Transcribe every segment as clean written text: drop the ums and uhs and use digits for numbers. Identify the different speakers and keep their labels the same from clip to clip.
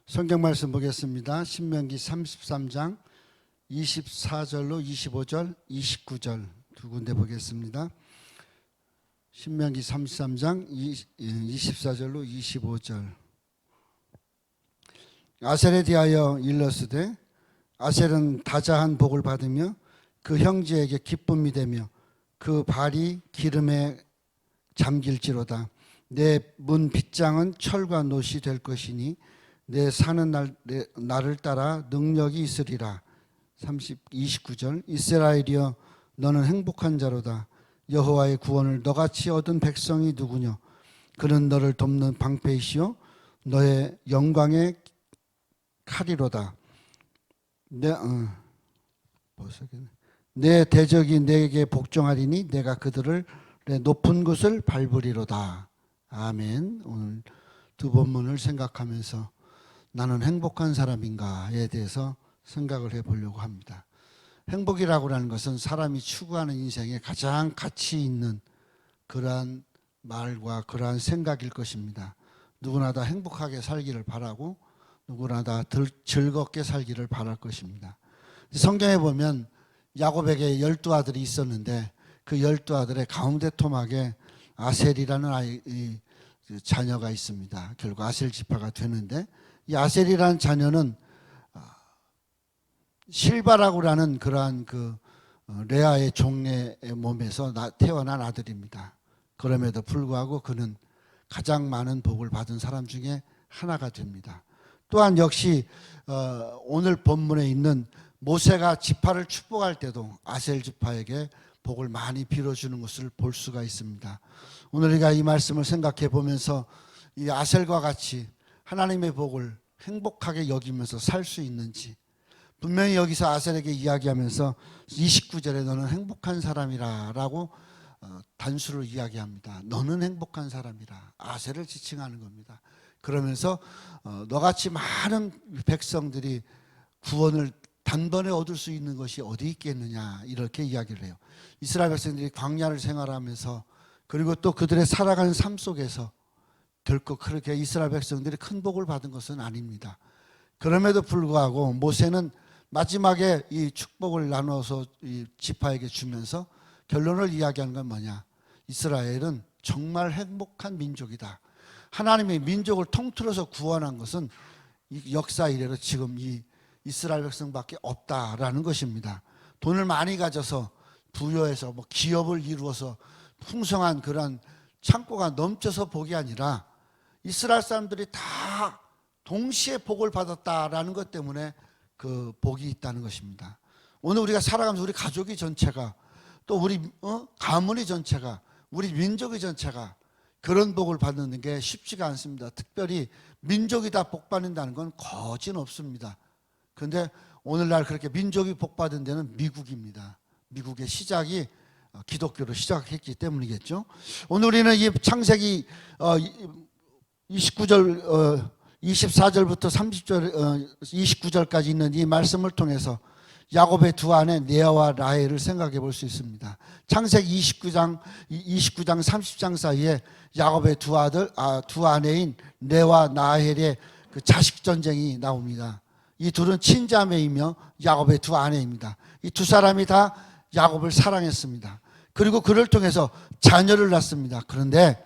Speaker 1: 성경 말씀 보겠습니다. 신명기 33장 24절로 25절, 29절 두 군데 보겠습니다. 신명기 33장 24절로 25절. 아셀에 대하여 일러스되 아셀은 다자한 복을 받으며 그 형제에게 기쁨이 되며 그 발이 기름에 잠길지로다. 내 문 빗장은 철과 놋이 될 것이니 내 사는 날을 따라 능력이 있으리라. 29절. 이스라엘이여 너는 행복한 자로다. 여호와의 구원을 너같이 얻은 백성이 누구뇨? 그는 너를 돕는 방패이시요 너의 영광의 칼이로다. 내 대적이 내게 복종하리니 내가 그들을 내 높은 곳을 밟으리로다. 아멘. 오늘 두 본문을 생각하면서 나는 행복한 사람인가에 대해서 생각을 해보려고 합니다. 행복이라고 하는 것은 사람이 추구하는 인생에 가장 가치 있는 그러한 말과 그러한 생각일 것입니다. 누구나 다 행복하게 살기를 바라고 누구나 다 즐겁게 살기를 바랄 것입니다. 성경에 보면 야곱에게 12아들이 있었는데 그 12아들의 가운데 토막에 아셀이라는 자녀가 있습니다. 결국 아셀 지파가 되는데 이 아셀이라는 자녀는 실바라고 하는 그러한 레아의 종의 몸에서 태어난 아들입니다. 그럼에도 불구하고 그는 가장 많은 복을 받은 사람 중에 하나가 됩니다. 또한 역시 오늘 본문에 있는 모세가 지파를 축복할 때도 아셀 지파에게 복을 많이 빌어주는 것을 볼 수가 있습니다. 오늘 우리가 이 말씀을 생각해 보면서 이 아셀과 같이 하나님의 복을 행복하게 여기면서 살 수 있는지, 분명히 여기서 아셀에게 이야기하면서 29절에 너는 행복한 사람이라 라고 단수를 이야기합니다. 너는 행복한 사람이라. 아셀을 지칭하는 겁니다. 그러면서 너같이 많은 백성들이 구원을 단번에 얻을 수 있는 것이 어디 있겠느냐 이렇게 이야기를 해요. 이스라엘 백성들이 광야를 생활하면서 그리고 또 그들의 살아가는 삶 속에서 결코 그렇게 이스라엘 백성들이 큰 복을 받은 것은 아닙니다. 그럼에도 불구하고 모세는 마지막에 이 축복을 나눠서 이 지파에게 주면서 결론을 이야기하는 건 뭐냐? 이스라엘은 정말 행복한 민족이다. 하나님의 민족을 통틀어서 구원한 것은 역사 이래로 지금 이 이스라엘 백성밖에 없다라는 것입니다. 돈을 많이 가져서 부여해서 기업을 이루어서 풍성한 그런 창고가 넘쳐서 복이 아니라 이스라엘 사람들이 다 동시에 복을 받았다라는 것 때문에 그 복이 있다는 것입니다. 오늘 우리가 살아가면서 우리 가족이 전체가 또 우리 가문이 전체가 우리 민족이 전체가 그런 복을 받는 게 쉽지가 않습니다. 특별히 민족이 다 복 받는다는 건 거진 없습니다. 그런데 오늘날 그렇게 민족이 복 받은 데는 미국입니다. 미국의 시작이 기독교로 시작했기 때문이겠죠. 오늘 우리는 이 창세기 24절부터 29절까지 있는 이 말씀을 통해서 야곱의 두 아내 레아와 라헬을 생각해 볼 수 있습니다. 창세기 29장 30장 사이에 야곱의 두 아내인 레아와 라헬의 그 자식 전쟁이 나옵니다. 이 둘은 친자매이며 야곱의 두 아내입니다. 이 두 사람이 다 야곱을 사랑했습니다. 그리고 그를 통해서 자녀를 낳습니다. 그런데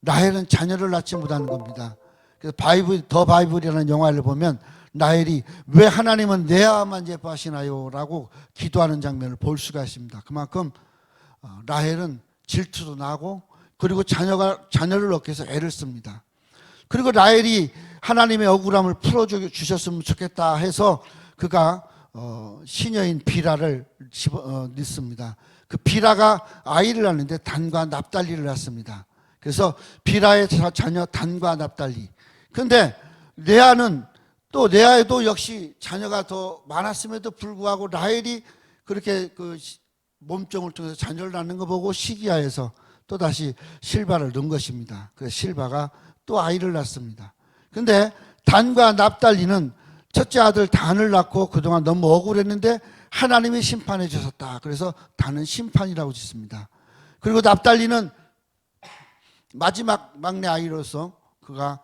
Speaker 1: 라헬은 자녀를 낳지 못하는 겁니다. 그래서 더 바이블이라는 영화를 보면 라헬이 왜 하나님은 레아만 예뻐하시나요? 라고 기도하는 장면을 볼 수가 있습니다. 그만큼 라헬은 질투도 나고 그리고 자녀를 얻기 위해서 애를 씁니다. 그리고 라헬이 하나님의 억울함을 풀어주셨으면 좋겠다 해서 그가 시녀인 비라를 낳습니다. 그 비라가 아이를 낳는데 단과 납달리를 낳습니다. 그래서 비라의 자녀 단과 납달리. 그런데 레아에도 역시 자녀가 더 많았음에도 불구하고 라헬이 그렇게 그 몸종을 통해서 자녀를 낳는 거 보고 시기하여서 또다시 실바를 넣은 것입니다. 그래서 실바가 또 아이를 낳습니다. 그런데 단과 납달리는 첫째 아들 단을 낳고 그동안 너무 억울했는데 하나님이 심판해 주셨다. 그래서 단은 심판이라고 짓습니다. 그리고 납달리는 마지막 막내 아이로서 그가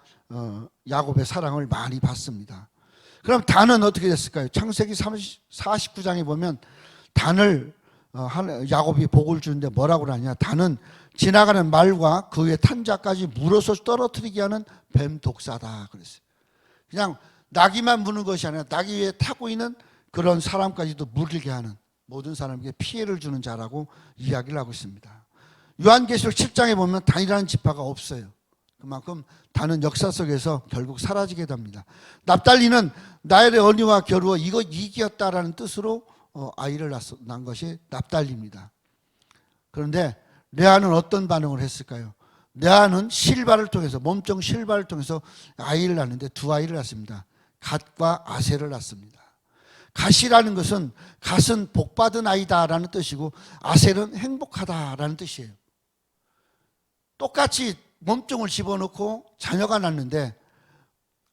Speaker 1: 야곱의 사랑을 많이 받습니다. 그럼 단은 어떻게 됐을까요? 창세기 49장에 보면 단을 야곱이 복을 주는데 뭐라고 하냐? 단은 지나가는 말과 그 위에 탄 자까지 물어서 떨어뜨리게 하는 뱀 독사다 그랬어요. 그냥 나귀만 무는 것이 아니라 나귀 위에 타고 있는 그런 사람까지도 물게 하는, 모든 사람에게 피해를 주는 자라고 이야기를 하고 있습니다. 요한계시록 7장에 보면 단이라는 지파가 없어요. 그만큼 단은 역사 속에서 결국 사라지게 됩니다. 납달리는 나엘의 언니와 겨루어 이겼다라는 뜻으로 아이를 낳은 것이 납달리입니다. 그런데 레아는 어떤 반응을 했을까요? 레아는 실바를 통해서, 몸종 실바를 통해서 아이를 낳는데 두 아이를 낳습니다. 갓과 아셀을 낳습니다. 갓이라는 것은, 갓은 복받은 아이다라는 뜻이고 아셀은 행복하다라는 뜻이에요. 똑같이 몸종을 집어넣고 자녀가 낳는데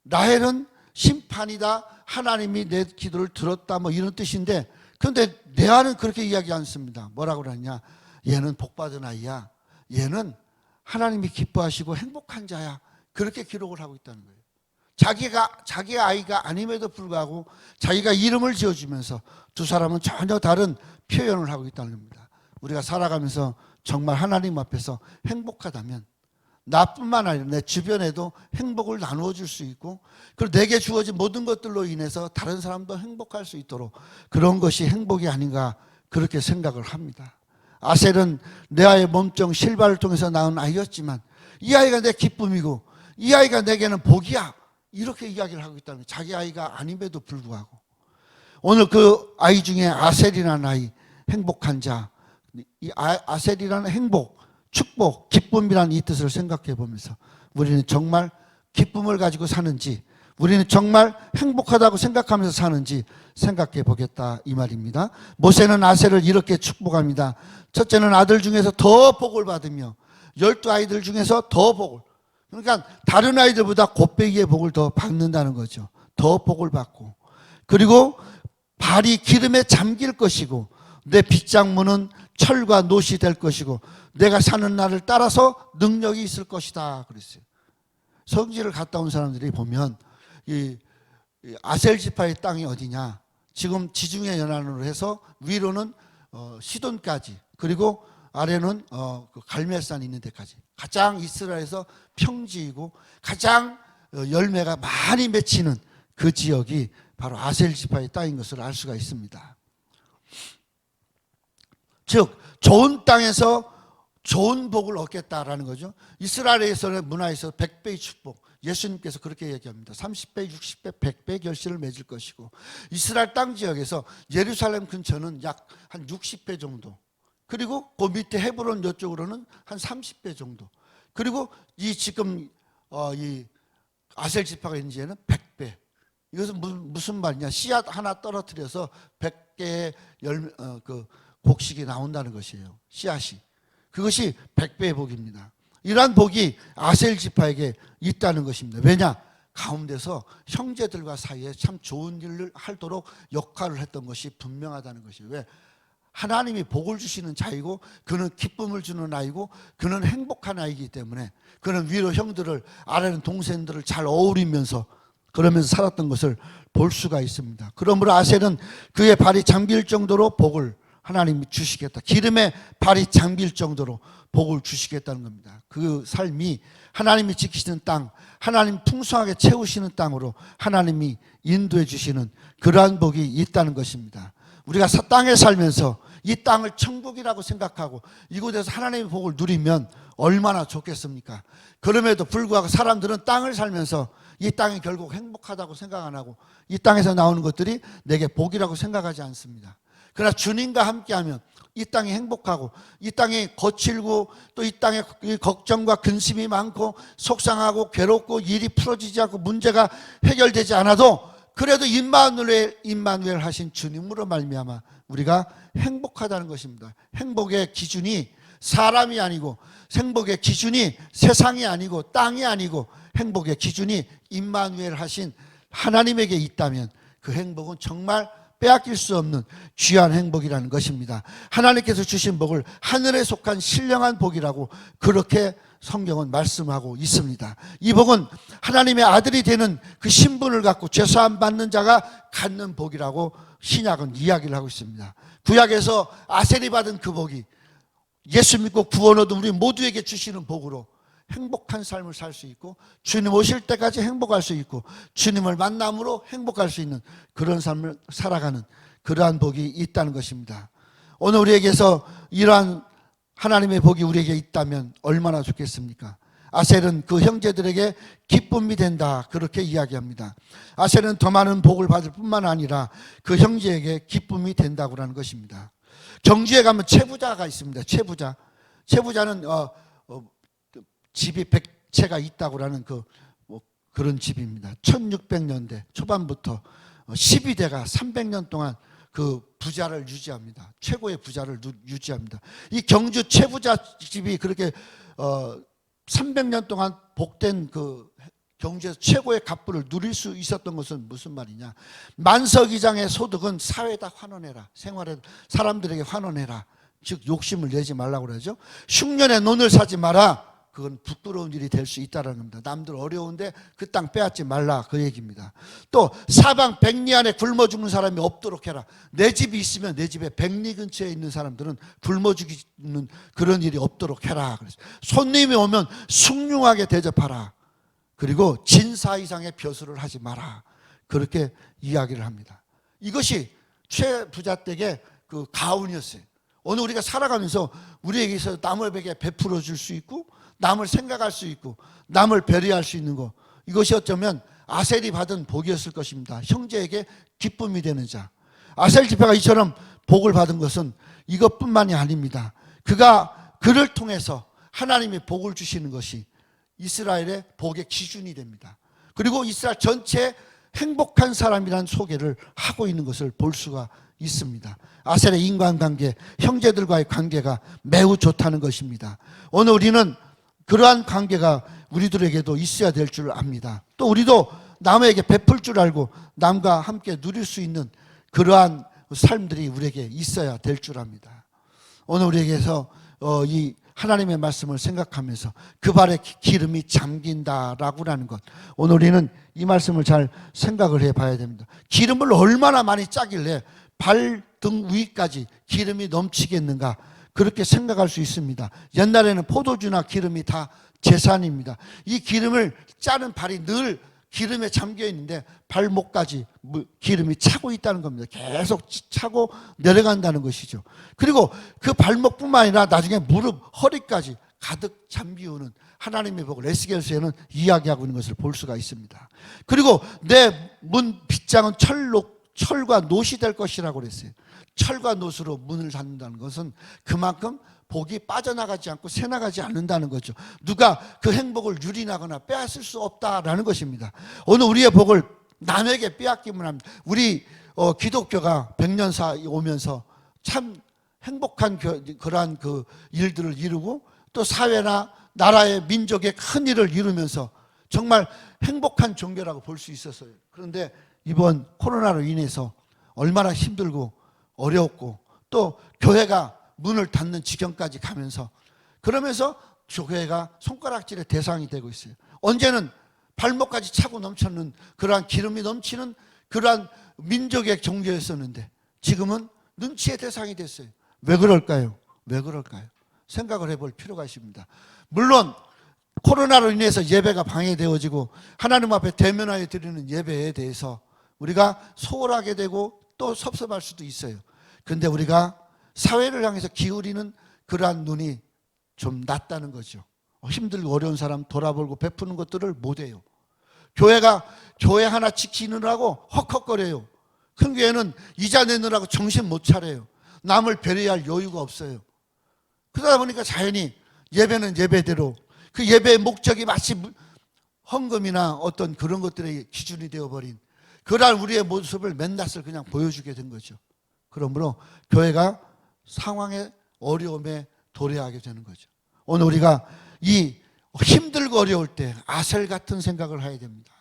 Speaker 1: 라헬은 심판이다, 하나님이 내 기도를 들었다, 뭐 이런 뜻인데, 그런데 레아는 그렇게 이야기 않습니다. 뭐라고 그러냐? 얘는 복받은 아이야. 얘는 하나님이 기뻐하시고 행복한 자야. 그렇게 기록을 하고 있다는 거예요. 자기 아이가 아님에도 불구하고 자기가 이름을 지어주면서 두 사람은 전혀 다른 표현을 하고 있다는 겁니다. 우리가 살아가면서 정말 하나님 앞에서 행복하다면 나뿐만 아니라 내 주변에도 행복을 나누어 줄 수 있고, 그리고 내게 주어진 모든 것들로 인해서 다른 사람도 행복할 수 있도록, 그런 것이 행복이 아닌가 그렇게 생각을 합니다. 아셀은 레아의 몸종 실바를 통해서 낳은 아이였지만 이 아이가 내 기쁨이고 이 아이가 내게는 복이야, 이렇게 이야기를 하고 있다는 거예요. 자기 아이가 아님에도 불구하고. 오늘 그 아이 중에 아셀이라는 아이, 행복한 자, 이 아셀이라는 행복, 축복, 기쁨이라는 이 뜻을 생각해 보면서 우리는 정말 기쁨을 가지고 사는지, 우리는 정말 행복하다고 생각하면서 사는지 생각해 보겠다, 이 말입니다. 모세는 아셀을 이렇게 축복합니다. 첫째는 아들 중에서 더 복을 받으며 12아이들 중에서 더 복을, 그러니까 다른 아이들보다 곱배기의 복을 더 받는다는 거죠. 더 복을 받고, 그리고 발이 기름에 잠길 것이고 내 빗장문은 철과 놋이 될 것이고 내가 사는 날을 따라서 능력이 있을 것이다 그랬어요. 성지를 갔다 온 사람들이 보면 이 아셀 지파의 땅이 어디냐, 지금 지중해 연안으로 해서 위로는 시돈까지, 그리고 아래는 그 갈멜산 있는 데까지, 가장 이스라엘에서 평지이고 가장 열매가 많이 맺히는 그 지역이 바로 아셀 지파의 땅인 것을 알 수가 있습니다. 즉 좋은 땅에서 좋은 복을 얻겠다라는 거죠. 이스라엘에서는 문화에서 100배의 축복, 예수님께서 그렇게 얘기합니다. 30배, 60배, 100배 결실을 맺을 것이고, 이스라엘 땅 지역에서 예루살렘 근처는 약 한 60배 정도, 그리고 그 밑에 헤브론 이쪽으로는 한 30배 정도, 그리고 이 지금 이 아셀 지파가 있는 지에는 100배. 이것은 무슨 말이냐? 씨앗 하나 떨어뜨려서 100개의 그 곡식이 나온다는 것이에요. 씨앗이. 그것이 100배의 복입니다. 이러한 복이 아셀 지파에게 있다는 것입니다. 왜냐? 가운데서 형제들과 사이에 참 좋은 일을 하도록 역할을 했던 것이 분명하다는 것이에요. 왜? 하나님이 복을 주시는 자이고 그는 기쁨을 주는 아이고 그는 행복한 아이이기 때문에 그는 위로 형들을, 아래는 동생들을 잘 어우리면서 그러면서 살았던 것을 볼 수가 있습니다. 그러므로 아셀은 그의 발이 잠길 정도로 복을 하나님이 주시겠다, 기름에 발이 잠길 정도로 복을 주시겠다는 겁니다. 그 삶이 하나님이 지키시는 땅, 하나님 풍성하게 채우시는 땅으로 하나님이 인도해 주시는 그러한 복이 있다는 것입니다. 우리가 땅에 살면서 이 땅을 천국이라고 생각하고 이곳에서 하나님의 복을 누리면 얼마나 좋겠습니까? 그럼에도 불구하고 사람들은 땅을 살면서 이 땅이 결국 행복하다고 생각 안 하고 이 땅에서 나오는 것들이 내게 복이라고 생각하지 않습니다. 그러나 주님과 함께하면 이 땅이 행복하고 이 땅이 거칠고 또 이 땅에 걱정과 근심이 많고 속상하고 괴롭고 일이 풀어지지 않고 문제가 해결되지 않아도 그래도 임마누엘 하신 주님으로 말미암아 우리가 행복하다는 것입니다. 행복의 기준이 사람이 아니고, 행복의 기준이 세상이 아니고 땅이 아니고, 행복의 기준이 임마누엘 하신 하나님에게 있다면 그 행복은 정말 빼앗길 수 없는 귀한 행복이라는 것입니다. 하나님께서 주신 복을 하늘에 속한 신령한 복이라고 그렇게 성경은 말씀하고 있습니다. 이 복은 하나님의 아들이 되는 그 신분을 갖고 죄사함 받는 자가 갖는 복이라고 신약은 이야기를 하고 있습니다. 구약에서 아셀이 받은 그 복이 예수 믿고 구원 얻은 우리 모두에게 주시는 복으로 행복한 삶을 살 수 있고 주님 오실 때까지 행복할 수 있고 주님을 만남으로 행복할 수 있는 그런 삶을 살아가는 그러한 복이 있다는 것입니다. 오늘 우리에게서 이러한 하나님의 복이 우리에게 있다면 얼마나 좋겠습니까? 아셀은 그 형제들에게 기쁨이 된다, 그렇게 이야기합니다. 아셀은 더 많은 복을 받을 뿐만 아니라 그 형제에게 기쁨이 된다고 하는 것입니다. 경주에 가면 채부자가 있습니다. 채부자는 집이 100채가 있다고 하는 그런 집입니다. 1600년대 초반부터 12대가 300년 동안 그 부자를 유지합니다. 최고의 부자를 유지합니다. 이 경주 채부자 집이 그렇게 300년 동안 복된 그 경주에서 최고의 갑부를 누릴 수 있었던 것은 무슨 말이냐? 만석이장의 소득은 사회에다 환원해라. 생활에 사람들에게 환원해라. 즉 욕심을 내지 말라고 그러죠. 흉년에 논을 사지 마라. 그건 부끄러운 일이 될 수 있다는 겁니다. 남들 어려운데 그 땅 빼앗지 말라, 그 얘기입니다. 또 사방 백리 안에 굶어 죽는 사람이 없도록 해라. 내 집이 있으면 내 집에 백리 근처에 있는 사람들은 굶어 죽는 그런 일이 없도록 해라. 그래서 손님이 오면 숭늉하게 대접하라. 그리고 진사 이상의 벼슬을 하지 마라. 그렇게 이야기를 합니다. 이것이 최부자 댁의 그 가훈이었어요. 오늘 우리가 살아가면서 우리에게서 남에게 베풀어 줄 수 있고 남을 생각할 수 있고 남을 배려할 수 있는 것, 이것이 어쩌면 아셀이 받은 복이었을 것입니다. 형제에게 기쁨이 되는 자. 아셀 지파가 이처럼 복을 받은 것은 이것뿐만이 아닙니다. 그를 통해서 하나님의 복을 주시는 것이 이스라엘의 복의 기준이 됩니다. 그리고 이스라엘 전체에 행복한 사람이라는 소개를 하고 있는 것을 볼 수가 있습니다. 아셀의 인간관계, 형제들과의 관계가 매우 좋다는 것입니다. 오늘 우리는 그러한 관계가 우리들에게도 있어야 될 줄 압니다. 또 우리도 남에게 베풀 줄 알고 남과 함께 누릴 수 있는 그러한 삶들이 우리에게 있어야 될 줄 압니다. 오늘 우리에게서 이 하나님의 말씀을 생각하면서 그 발에 기름이 잠긴다라고 하는 것, 오늘 우리는 이 말씀을 잘 생각을 해봐야 됩니다. 기름을 얼마나 많이 짜길래 발등 위까지 기름이 넘치겠는가, 그렇게 생각할 수 있습니다. 옛날에는 포도주나 기름이 다 재산입니다. 이 기름을 짜는 발이 늘 기름에 잠겨 있는데 발목까지 기름이 차고 있다는 겁니다. 계속 차고 내려간다는 것이죠. 그리고 그 발목뿐만 아니라 나중에 무릎, 허리까지 가득 잠기우는 하나님의 복을 에스겔서에는 이야기하고 있는 것을 볼 수가 있습니다. 그리고 내 문 빗장은 철과 놋이 될 것이라고 그랬어요. 철과 놋으로 문을 닫는다는 것은 그만큼 복이 빠져나가지 않고 새나가지 않는다는 거죠. 누가 그 행복을 유린하거나 빼앗을 수 없다라는 것입니다. 오늘 우리의 복을 남에게 빼앗기만 합니다. 우리 기독교가 100년 오면서 참 행복한 그러한 그 일들을 이루고 또 사회나 나라의 민족의 큰 일을 이루면서 정말 행복한 종교라고 볼 수 있었어요. 그런데 이번 코로나로 인해서 얼마나 힘들고 어려웠고 또 교회가 문을 닫는 지경까지 가면서 그러면서 교회가 손가락질의 대상이 되고 있어요. 언제는 발목까지 차고 넘쳤는 그러한 기름이 넘치는 그러한 민족의 종교였었는데 지금은 눈치의 대상이 됐어요. 왜 그럴까요? 왜 그럴까요? 생각을 해볼 필요가 있습니다. 물론 코로나로 인해서 예배가 방해되어지고 하나님 앞에 대면하여 드리는 예배에 대해서 우리가 소홀하게 되고 또 섭섭할 수도 있어요. 그런데 우리가 사회를 향해서 기울이는 그러한 눈이 좀 낮다는 거죠. 힘들고 어려운 사람 돌아보고 베푸는 것들을 못해요. 교회가 교회 하나 지키느라고 헉헉거려요. 큰 교회는 이자 내느라고 정신 못 차려요. 남을 배려할 여유가 없어요. 그러다 보니까 자연히 예배는 예배대로 그 예배의 목적이 마치 헌금이나 어떤 그런 것들의 기준이 되어버린 그러한 우리의 모습을 맨낯을 그냥 보여주게 된 거죠. 그러므로 교회가 상황의 어려움에 도래하게 되는 거죠. 오늘 우리가 이 힘들고 어려울 때 아셀 같은 생각을 해야 됩니다.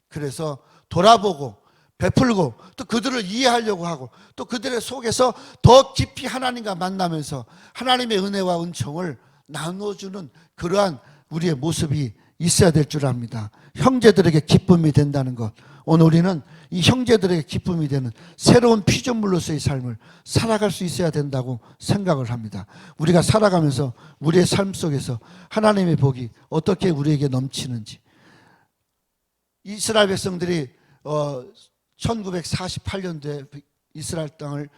Speaker 1: 그래서 돌아보고 베풀고 또 그들을 이해하려고 하고 또 그들의 속에서 더 깊이 하나님과 만나면서 하나님의 은혜와 은총을 나눠주는 그러한 우리의 모습이 있어야 될 줄 압니다. 형제들에게 기쁨이 된다는 것. 오늘 우리는 이 형제들에게 기쁨이 되는 새로운 피조물로서의 삶을 살아갈 수 있어야 된다고 생각을 합니다. 우리가 살아가면서 우리의 삶 속에서 하나님의 복이 어떻게 우리에게 넘치는지. 이스라엘 백성들이 1948년도에 이스라엘 땅을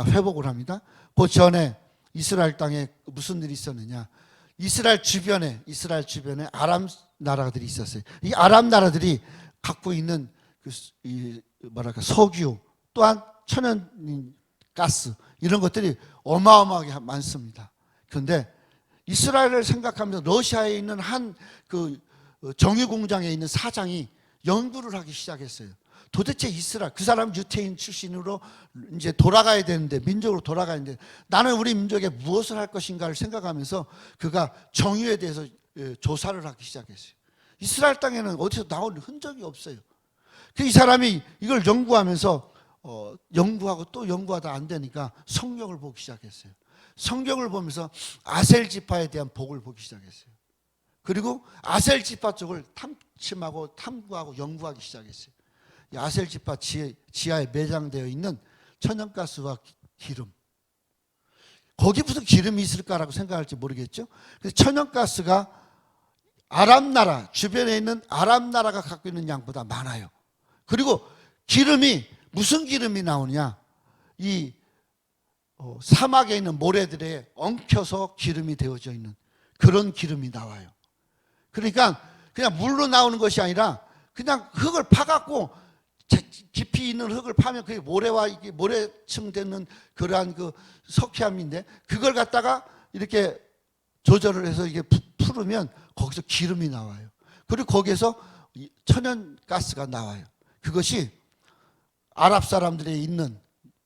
Speaker 1: 회복을 합니다. 그 전에 이스라엘 땅에 무슨 일이 있었느냐? 이스라엘 주변에 아람 나라들이 있었어요. 이 아람 나라들이 갖고 있는 석유 또한 천연가스 이런 것들이 어마어마하게 많습니다. 그런데 이스라엘을 생각하면서 러시아에 있는 한 정유 공장에 있는 사장이 연구를 하기 시작했어요. 도대체 이스라엘, 그 사람 유태인 출신으로 이제 돌아가야 되는데, 민족으로 돌아가야 되는데, 나는 우리 민족에 무엇을 할 것인가를 생각하면서 그가 정유에 대해서 조사를 하기 시작했어요. 이스라엘 땅에는 어디서 나온 흔적이 없어요. 이 사람이 이걸 연구하면서 연구하고 또 연구하다 안 되니까 성경을 보기 시작했어요. 성경을 보면서 아셀 지파에 대한 복을 보기 시작했어요. 그리고 아셀 지파 쪽을 탐침하고 탐구하고 연구하기 시작했어요. 이 아셀 지파 지하에 매장되어 있는 천연가스와 기름, 거기 무슨 기름이 있을까라고 생각할지 모르겠죠. 그래서 천연가스가 아람 나라 주변에 있는 아람 나라가 갖고 있는 양보다 많아요. 그리고 기름이 무슨 기름이 나오냐? 이 사막에 있는 모래들에 엉켜서 기름이 되어져 있는 그런 기름이 나와요. 그러니까 그냥 물로 나오는 것이 아니라 그냥 흙을 파갖고 깊이 있는 흙을 파면 그게 모래와 이게 모래층 되는 그러한 석회암인데, 그걸 갖다가 이렇게 조절을 해서 이게 풀으면 거기서 기름이 나와요. 그리고 거기에서 천연가스가 나와요. 그것이 아랍 사람들이 있는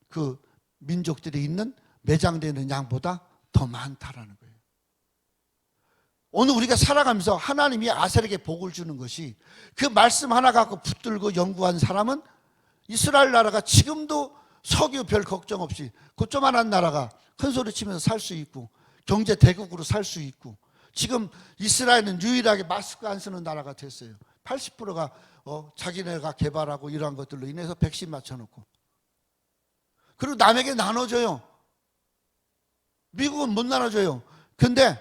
Speaker 1: 그 민족들이 있는 매장되는 양보다 더 많다라는 거예요. 오늘 우리가 살아가면서 하나님이 아셀에게 복을 주는 것이, 그 말씀 하나 갖고 붙들고 연구한 사람은 이스라엘 나라가 지금도 석유 별 걱정 없이 그 조만한 나라가 큰 소리 치면서 살 수 있고 경제 대국으로 살 수 있고, 지금 이스라엘은 유일하게 마스크 안 쓰는 나라가 됐어요. 80%가 자기네가 개발하고 이러한 것들로 인해서 백신 맞춰놓고, 그리고 남에게 나눠줘요. 미국은 못 나눠줘요. 근데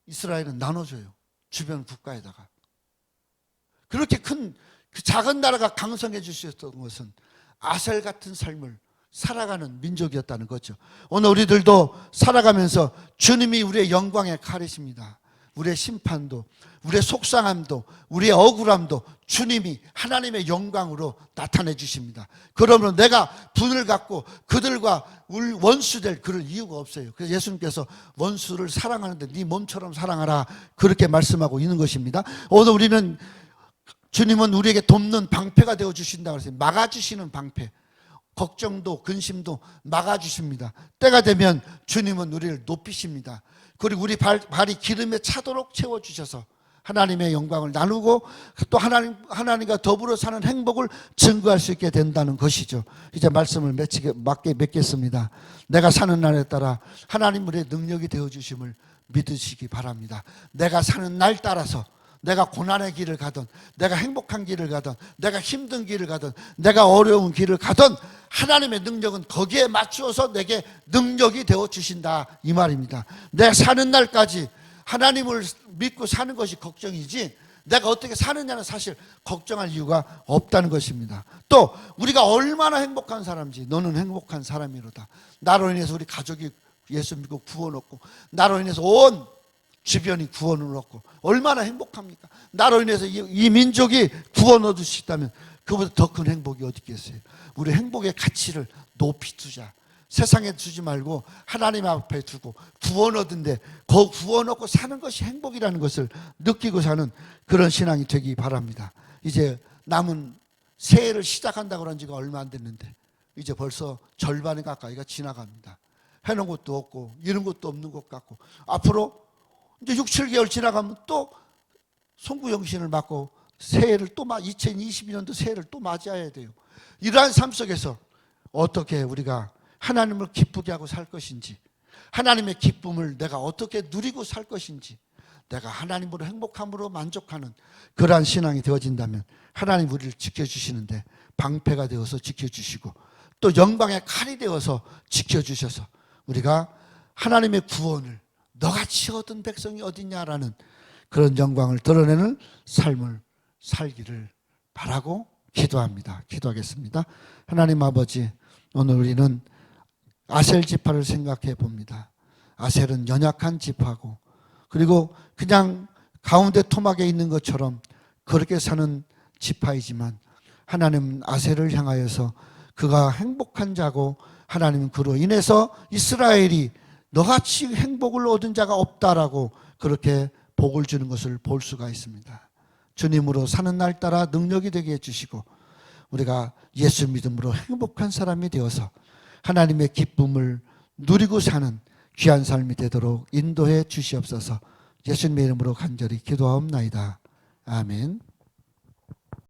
Speaker 1: 이스라엘은 나눠줘요. 주변 국가에다가. 그렇게 큰 그 작은 나라가 강성해 주셨던 것은 아셀 같은 삶을 살아가는 민족이었다는 거죠. 오늘 우리들도 살아가면서 주님이 우리의 영광의 칼이십니다. 우리의 심판도, 우리의 속상함도, 우리의 억울함도 주님이 하나님의 영광으로 나타내 주십니다. 그러므로 내가 분을 갖고 그들과 원수될 그럴 이유가 없어요. 그래서 예수님께서 원수를 사랑하는데 네 몸처럼 사랑하라, 그렇게 말씀하고 있는 것입니다. 오늘 우리는 주님은 우리에게 돕는 방패가 되어 주신다고 했어요. 막아주시는 방패. 걱정도 근심도 막아주십니다. 때가 되면 주님은 우리를 높이십니다. 그리고 우리 발이 기름에 차도록 채워주셔서 하나님의 영광을 나누고 또 하나님과 더불어 사는 행복을 증거할 수 있게 된다는 것이죠. 이제 말씀을 맞게 맺겠습니다. 내가 사는 날에 따라 하나님 우리의 능력이 되어주심을 믿으시기 바랍니다. 내가 사는 날 따라서 내가 고난의 길을 가든, 내가 행복한 길을 가든, 내가 힘든 길을 가든, 내가 어려운 길을 가든 하나님의 능력은 거기에 맞추어서 내게 능력이 되어 주신다, 이 말입니다. 내 사는 날까지 하나님을 믿고 사는 것이 걱정이지, 내가 어떻게 사느냐는 사실 걱정할 이유가 없다는 것입니다. 또 우리가 얼마나 행복한 사람인지, 너는 행복한 사람이로다. 나로 인해서 우리 가족이 예수 믿고 구원 얻고, 나로 인해서 온 주변이 구원을 얻고 얼마나 행복합니까? 나로 인해서 이 민족이 구원 얻을 수 있다면 그보다 더 큰 행복이 어디 있겠어요? 우리 행복의 가치를 높이 두자. 세상에 두지 말고 하나님 앞에 두고 구원 얻은데 그 구원 얻고 사는 것이 행복이라는 것을 느끼고 사는 그런 신앙이 되기 바랍니다. 이제 남은 새해를 시작한다고 한 지가 얼마 안 됐는데 이제 벌써 절반이 가까이가 지나갑니다. 해놓은 것도 없고 이런 것도 없는 것 같고, 앞으로 이제 6, 7개월 지나가면 또 송구영신을 맞고 새해를 또 2022년도 새해를 또 맞이해야 돼요. 이러한 삶 속에서 어떻게 우리가 하나님을 기쁘게 하고 살 것인지, 하나님의 기쁨을 내가 어떻게 누리고 살 것인지, 내가 하나님으로 행복함으로 만족하는 그러한 신앙이 되어진다면 하나님 우리를 지켜주시는데 방패가 되어서 지켜주시고 또 영광의 칼이 되어서 지켜주셔서 우리가 하나님의 구원을 너같이 얻은 백성이 어디냐라는 그런 영광을 드러내는 삶을 살기를 바라고 기도합니다. 기도하겠습니다. 하나님 아버지, 오늘 우리는 아셀 지파를 생각해 봅니다. 아셀은 연약한 지파고 그리고 그냥 가운데 토막에 있는 것처럼 그렇게 사는 지파이지만 하나님 아셀을 향하여서 그가 행복한 자고 하나님은 그로 인해서 이스라엘이 너같이 행복을 얻은 자가 없다라고 그렇게 복을 주는 것을 볼 수가 있습니다. 주님으로 사는 날 따라 능력이 되게 해주시고 우리가 예수 믿음으로 행복한 사람이 되어서 하나님의 기쁨을 누리고 사는 귀한 삶이 되도록 인도해 주시옵소서. 예수님의 이름으로 간절히 기도하옵나이다. 아멘.